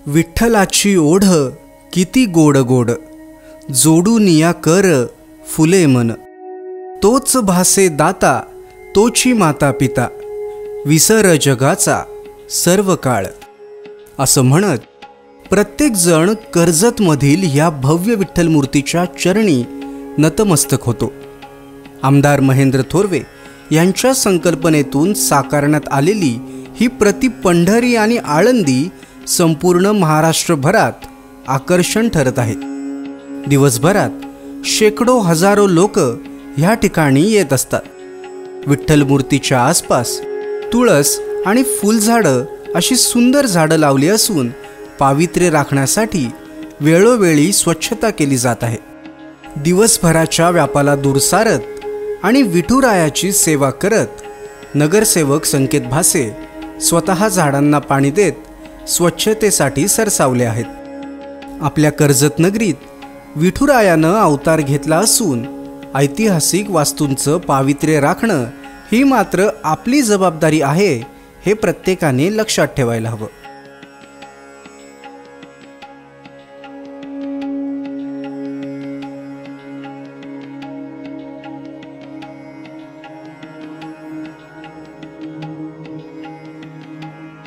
विठ्ठलाची ओढ किती गोड गोड, जोडून या कर फुले मन। तोच भासे दाता तोची माता पिता, विसर जगाचा सर्व काळ। असं म्हणत प्रत्येक जण कर्जतमधील या भव्य विठ्ठल मूर्तीच्या चरणी नतमस्तक होतो। आमदार महेंद्र थोरवे यांच्या संकल्पनेतून साकारण्यात आलेली ही प्रति पंढरी आणि आळंदी संपूर्ण महाराष्ट्रभरात आकर्षण ठरत आहे। दिवसभरात शेकडो हजारो लोक ह्या ठिकाणी येत असतात। विठ्ठल मूर्तीच्या आसपास तुळस आणि फुलझाडं अशी सुंदर झाडं लावली असून पावित्र्य राखण्यासाठी वेळोवेळी स्वच्छता केली जात आहे। दिवसभराच्या व्यापाला दूर सारत आणि विठुरायाची सेवा करत नगरसेवक संकेत भासे स्वतः झाडांना पाणी देत स्वच्छतेसाठी सरसावले आहेत। आपल्या कर्जत नगरीत विठुरायानं अवतार घेतला असून ऐतिहासिक वास्तूंचं पावित्र्य राखणं ही मात्र आपली जबाबदारी आहे, हे प्रत्येकाने लक्षात ठेवायला हवं।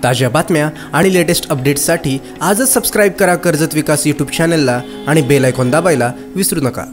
ताज्या बातम्या आणि लेटेस्ट अपडेट्ससाठी आजच सबस्क्राइब करा कर्जत विकास यूट्यूब चॅनलला आणि बेल आयकॉन दाबायला विसरू नका।